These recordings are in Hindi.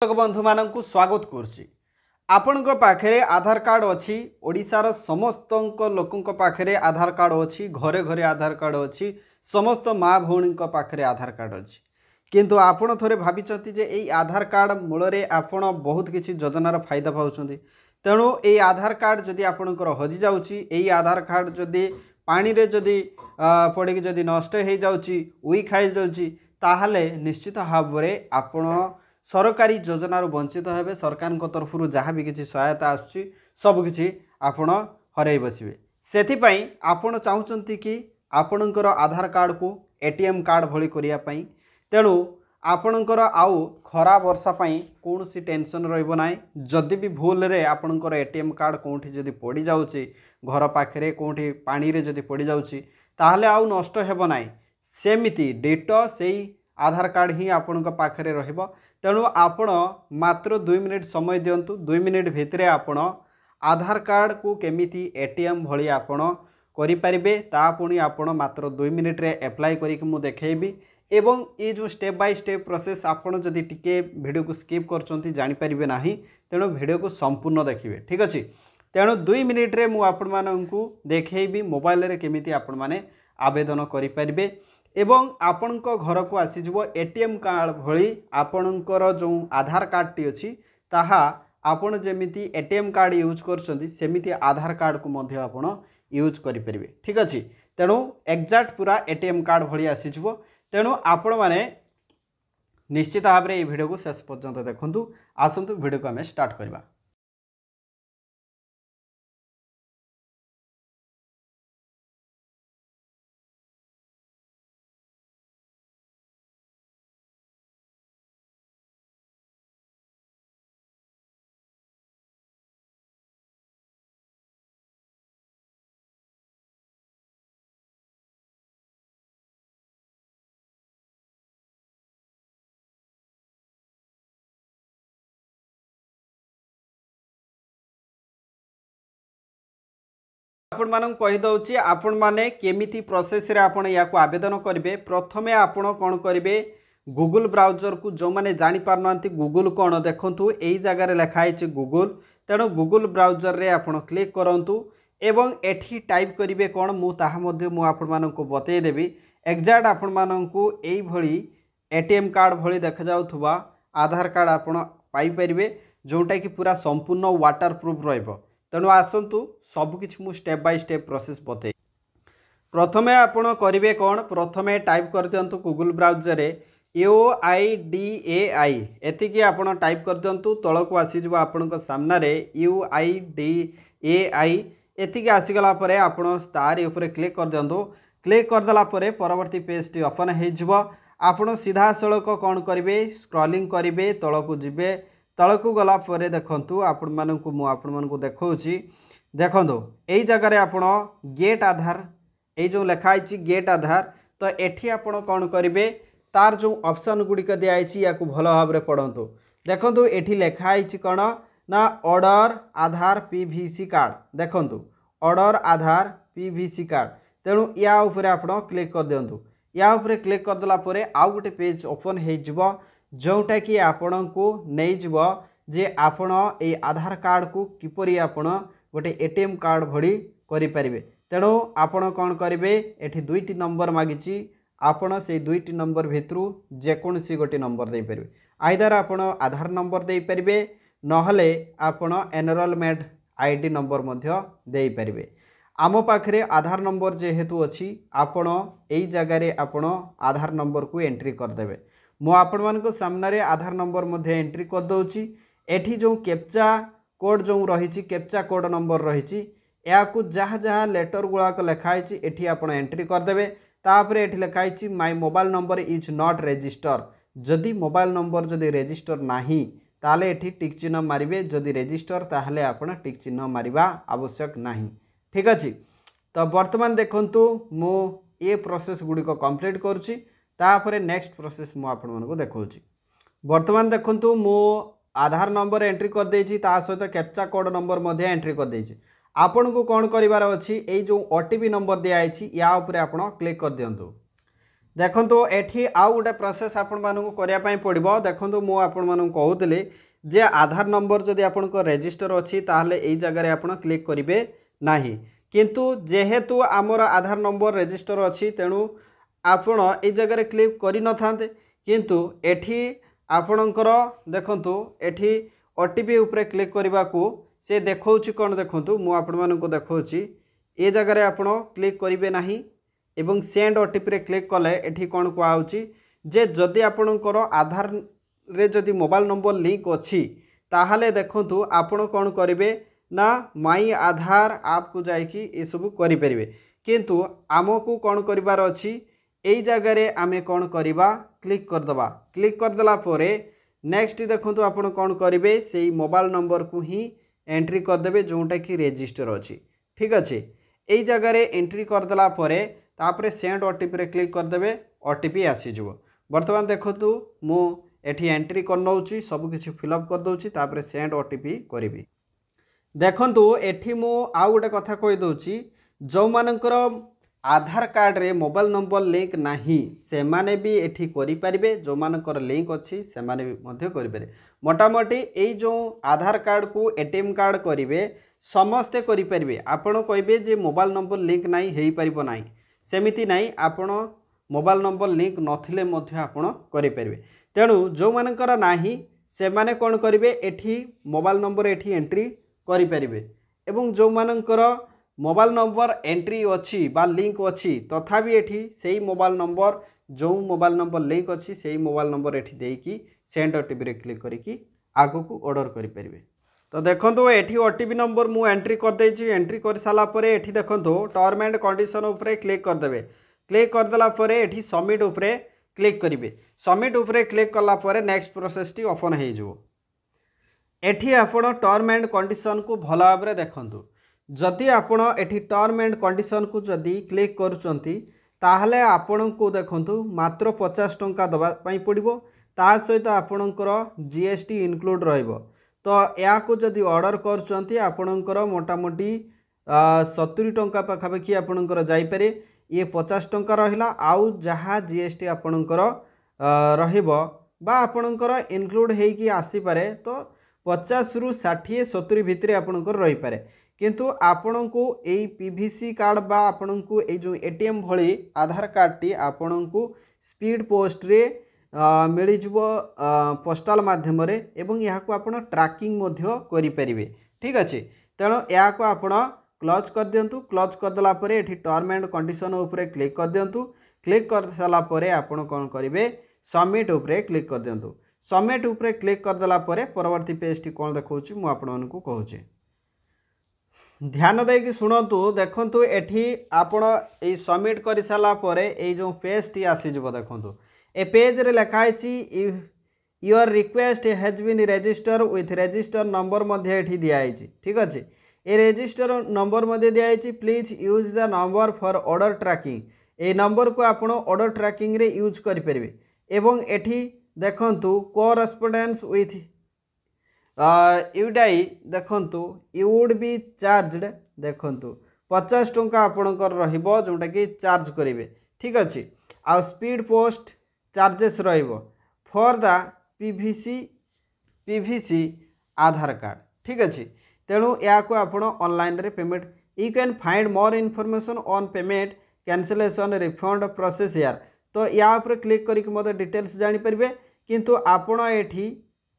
दर्शक बंधु मानक स्वागत करुच्ची आपण पाखे आधार कार्ड अच्छी ओडिशार समस्त लोकों पाखे आधार कार्ड अच्छी घरे घरे आधार कार्ड अच्छी समस्त माँ भौणी पाखे आधार कार्ड अच्छी किंतु आपण थोड़े भाई जे आधार कार्ड मूल आपण बहुत किसी योजनार फायदा पाँच तेणु ये आधार कार्ड जदि आपणकर हजि जाऊँगी आधार कार्ड जदि पानी रे जदि पड़ी जदि नष्ट हो जाऊँगी उई खाई जाऊँगी ताहले निश्चित भाव में आपण सरकारी योजनार वंचित हेबे। सरकार तरफ जहाँ भी किसी सहायता आसुची सबकि आपण हरई बसबे। सेथिपाई आपण चाहूँगी कि आपणकर आधार कार्ड को एटीएम कार्ड भली करिया पई तेणु आपणकर आउ खरा वर्षा पई कौन सी टेंशन रहिबो नाही। जदि भी भूल रे आपणकर एटीएम कार्ड कोठी जदि पड़ी जाउची घर पाखरे कोठी पानी रे जदि पड़ी जाउची ताहले आउ नष्ट हेबो नाही। सेमिति डेटा सेई आधार कार्ड ही आपणक पाखरे रहिबो। तेणु आपण मात्र 2 मिनिट समय दियंतु 2 मिनिट भितरे आपण आधार कार्ड को केमिति एटीएम भली आपण करि परिबे ता पुणी आपण मात्र 2 मिनिट रे अप्लाई करिक मु देखेबी। एवं ये जो स्टेप बाय स्टेप प्रोसेस आपण जदि टिके वीडियो को स्किप करचंती जानि परिबे नाही तेणु वीडियो को संपूर्ण देखिबे। ठीक अछि तेणु 2 मिनिट रे मु आपण माननकु देखेबी मोबाइल रे केमिति आपण माने आवेदन करि परिबे एवं आपणक घर को आसीजिवो एटीएम कार्ड भली आपणकर जो आधार कार्ड टी अछि ताहा आपण जेमिति एटीएम कार्ड यूज करछंती सेमिति आधार कार्ड को मध्ये आपण यूज करि परिबे। ठीक अछि तेणु एक्जाक्ट पूरा एटीएम कार्ड भली आसीजिवो। तेणु आपण माने निश्चित भाव में ये वीडियो को शेष पर्यंत देखंतु। आसंतु वीडियो को आम स्टार्ट करबा। आपण मानक कहि दउची आपण माने केमिति प्रोसेस रे आपण या को आवेदन करिवे। प्रथमे आपण कोन करिवे गूगल ब्राउजर को जो माने जानि पारनांती गूगल कोन देखंतु एई जगह रे लिखा है गूगल। तेणु गूगल ब्राउजर रे आपण क्लिक करंतु एवं एठी टाइप करिवे कोन मु ताहा मध्ये मु आपण मानक को बतै देबी। एक्जाक्ट आपण मानक को एई भली एटीएम कार्ड भली देख जाउथुबा आधार कार्ड आपण पाई परिवे जोटा कि पूरा संपूर्ण वाटर प्रूफ रहइबो। तेणु आसंतु सबकिछि मु स्टेप बाय स्टेप प्रोसेस बतै। प्रथमे आपण करिवे कोन प्रथमे टाइप कर दियंतु गूगल ब्राउजर रे UIDAI एतिकी आपण टाइप कर दियंतु तळ को आसी जबो आपनक सामना रे UIDAI एतिकी आसी गला परे आपण तार ऊपर क्लिक कर दियंतु। क्लिक कर दला परे परवर्ती पेज टी ओपन हे जबो। आपण सीधा सळक कोन करिवे स्क्रॉलिंग करिवे तळ को जिवे तल को गला परे देखंतु आपण मानकु मु आपण मानकु देखौची देखंतु एई जगह रे आपण गेट आधार ए जो लिखा है गेट आधार तो एठी आपण कोन करिवे तार जो ऑप्शन गुडिक दिया है या को भलो भाव रे पढंतु। देखंतु एठी लिखा है कोन ना ऑर्डर आधार पीवीसी कार्ड देखंतु ऑर्डर आधार पीवीसी कार्ड। तेणु या ऊपर आपण क्लिक कर दियंतु। या ऊपर क्लिक कर दला परे आउ गोटे पेज ओपन हे जिवो जोटा कि आपण को नहीं जीव जे आपण ए आधार कार्ड को किपरि आपण गोटे एटीएम कार्ड भली करि परिबे। तेणु आपण कोन करिवे एठी दुईटी नंबर मागिची आपण से दुईटी नंबर भितरु जे कोनसी गोटे नंबर दे परिबे। आइदर आपण आधार नंबर दे परिबे नहले आपण एनरोलमेंट आईडी नंबर मध्य दे परिबे। आम पाखरे आधार नंबर जेहेतु अछि आपण एई जगह रे आपण आधार नंबर को एंट्री कर देबे। मु आपण मानक सामने आधार नंबर मध्ये एंट्री कर दउची। एठी जो कैप्चा कोड जो रही कैप्चा कोड नंबर रही या को जहाँ जहाँ लेटर गुड़ाक लिखाई एठी आपण एंट्री करदेवे। तापर एठी लिखाई my mobile number is not register. जदि मोबाइल नंबर जदि रजिस्टर नाही ताले एठी टिक चिन्ह मारिबे जदि रजिस्टर ताहले आपण टिक चिन्ह मारिबा आवश्यक नाही। ठीक अछि तो वर्तमान देखंतु मु ए प्रोसेस गुडी को कंप्लीट करूची तापर नेक्स्ट प्रोसेस मु आपण मानको देखौची। वर्तमान देखंतु मु आधार नंबर एंट्री कर देछि ता सहित कैप्चा कोड नंबर मध्ये एंट्री कर देछि। आपण को कोन करिवार अछि ए जो ओटीपी नंबर दिया आइछि या ऊपर आपण क्लिक कर दियंतु। देखो एठी आउ गोटे प्रोसेस आपण मानू करने पड़ो। देखो मु आपण मानू कहूली जे आधार नंबर जदि आपण रजिस्टर अच्छी ताहले एई जगह आपण क्लिक करेंगे ना, किंतु जेहेतु आमर आधार नंबर रजिस्टर अच्छी तेणु आपण ए जगह क्लिक कर न था, किंतु एठी आपणकर देखंतु एठी ओटीपी उपरे क्लिक करने को से देखौछि कौन देखंतु मु आपण मानू देखौछि ए जगह आपण क्लिक करेंगे ना एवं सेंड ओटीपी रे क्लिक कले एठी कौन कहुछि जे जदि आपणकर आधार रे जदि मोबाइल नंबर लिंक अच्छी ताहले देखंतु आपण कौन करेंगे ना माई आधार आप को जाइकी ये सब करें, किंतु आमको कौन करिवार अच्छी यही जगह आमे कौन करवा क्लिक करदबा। क्लिक करदेला परे नेक्स्ट देखंतु आपण कौन करेंगे से मोबाइल नंबर को ही एंट्री करदेवे जोटा कि रजिस्टर अच्छी। ठीक अच्छे यही जगह एंट्री करदेला परे तापरे सेंड ओटीपी रे क्लिक करदेवे ओटीपी आसीज। बर्तमान देखंतु मु एठी एंट्री कर नौची सबकिछि फिलअप कर दउची तापरे सेंड ओटीपी करिवि। देखंतु एठी मु आउ गोटे कथा कहि दउची जो मानकर आधार कार्ड रे मोबाइल नंबर लिंक नाही से माने भी एठी करि परिबे, जो मानकर लिंक अछि से माने भी मध्य करि पारे। मोटामोटी एई जो आधार कार्ड को एटीएम कार्ड करिवे समस्ते करि परिबे। आपण कहबे जे मोबाइल नंबर लिंक नाही हेई परिबो नाही, सेमिति नाही आपण मोबाइल नंबर लिंक नथिले मध्य आपण करि परिबे। तेणु जो मानकर नाही से माने कोन करिवे एठी मोबाइल नंबर एठी एंट्री करि परिबे, एवं जो मानकर मोबाइल नंबर एंट्री अच्छी बा लिंक अच्छी तथापि एठी सेही मोबाइल नंबर जो मोबाइल नंबर लिंक अच्छी सेही मोबाइल नंबर एठी देकी सेंड ओटीपी रे क्लिक करिकी आगो को ऑर्डर करि परिबे। तो देखंतु एठी ओटीपी नंबर मु एंट्री कर देछि। एंट्री कर साला परे एठी देखंतु टर्म एंड कंडीशन उपरे क्लिक कर देबे। क्लिक कर देला परे एठी सबमिट उपरे क्लिक करिवे। सबमिट उपरे क्लिक कला परे नेक्स्ट प्रोसेस टी ओपन हे जो। एठी आपण टर्म एंड कंडीशन को भल भाव रे देखंतु। जदि आपण एठी टर्म एंड कंडीशन को जदि क्लिक करूचंती ताहले आपण को देखंतु मात्र 50 टंका दबा पई पड़िबो। ता सहित आपणकर जीएसटी इनक्लूड रहइबो। तो या को जदि ऑर्डर करूचंती आपणकर मोटामोटी 70 टंका पाखापाखि आपणकर जाई पारे। ये 50 टंका रहिला आउ जहा जीएसटी आपणकर रहिबो बा आपणकर इनक्लूड हेकी आसी पारे। तो 50 रु 60 70 भितरे आपणकर रही पारे, किंतु आपण को यही पीवीसी कार्ड बा आपण को ये जो एटीएम भली आधार कार्ड टी आपण को स्पीड पोस्ट रे मिल जिवो पोस्टाल माध्यम रे एवं यहाँ को आपण ट्रैकिंग मध्य करि परिबे। ठीक अच्छे तेणु या को आपण क्लोज कर दियंतु। क्लोज कर देला परे एठी टर्म एंड कंडीशन उपरे क्लिक कर दियंतु। क्लिक कर साला परे आपण कोन करिवे सबमिट उपरे क्लिक कर दियंतु। सबमिट उपरे क्लिक कर देला परे परवर्ती पेज टी कोन देखौछि मु आपण मानकु कहूछि। ध्यान देकी शुणु देखु एठी आपण ए सबमिट कर सारा परे ए जो पेज टी आसी जब देखु ए पेज रे लिखाई your request has been register with register number मध्य एठी दियाई। ठीक अच्छे ए रजिस्टर नंबर मध्य दियाई। Please use the number for order tracking. ए नंबर को आपण ऑर्डर ट्रैकिंग रे यूज करि परिबे। एवं एठी देखंतु कोरेस्पोंडेंस विथ यूडाई देखंतु यू वुड बी चार्जड देखंतु 50 टंका आपणकर रहिबो जोटा कि चार्ज करेंगे। ठीक अच्छे आ स्पीड पोस्ट चार्जेस रहिबो for the PVC Aadhaar card. ठीक अच्छे तेणु या को आपण ऑनलाइन रे payment you can find more information on payment cancellation refund process यार। तो या ऊपर क्लिक करके मते डिटेल्स जानि परिबे, किंतु आपण एठी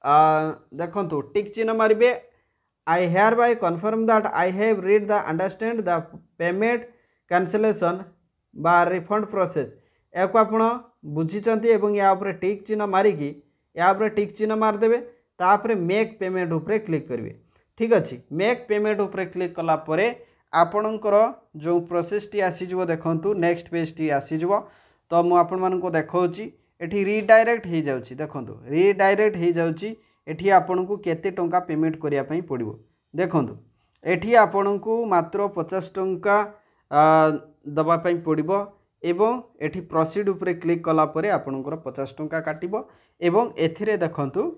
देखंतु टिक चिन्ह मारिबे I hereby confirm that I have read the understand the payment cancellation बा रिफंड प्रोसेस या को आपण बुझिचंती एवं या ऊपर टिक चिन्ह मारिकी या ऊपर टिक चिन्ह मार देबे। तापर मेक पेमेंट ऊपर क्लिक करिवे। ठीक अच्छे मेक पेमेंट ऊपर क्लिक कला परे आपणकर जो प्रोसेस टी आसी जबो देखंतु नेक्स्ट पेज टी आसी जबो। तो मु आपण मानको देखौची एठी रिडायरेक्ट हो जाउची। देखंतु रिडायरेक्ट हो जाउची। एठी आपनकु केते टंका पेमेंट करिया पई पड़िबो देखंतु एठी आपनकु मात्र 50 टंका दबा पई पड़िबो एवं एठी प्रोसीड उपरे क्लिक कला परे आपनकर 50 टंका काटिबो एवं एथिरे देखंतु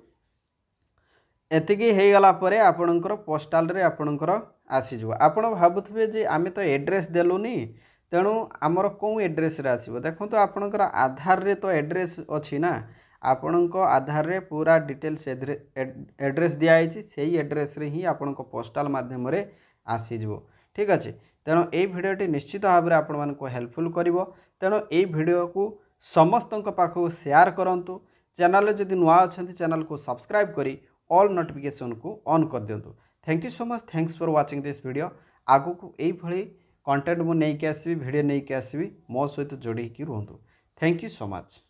एतिकी हे गला परे आपनकर पोस्टाल रे आपनकर आसी जबो। आपण भाबुथबे जे आमे तो एड्रेस देलुनी तेणु आमर कौन एड्रेस रे आसीबो देखो आपणकर आधार रे तो एड्रेस अच्छी ना आपण आधार रे पूरा डिटेल्स एड्रेस दिखाई से एड्रेस रे ही आपण पोस्टाल माध्यम रे आसीजो ठीक अच्छे। तेणु ये भिडियोटी निश्चित भाव में आपण मानक हेल्पफुल करिवो। तेणु ये भिडियो को समस्त पाखक शेयर करंतु। चैनल जदि नुआ अच्छा चैनल को सब्सक्राइब करी ऑल नोटिफिकेशन को ऑन कर दिंतु। Thank you so much, thanks for watching this video. आगु को यही कंटेंट मुझे नहीं आसबि वीडियो नहीं आसबि मो सहित जोड़ी रुहतु। Thank you so much.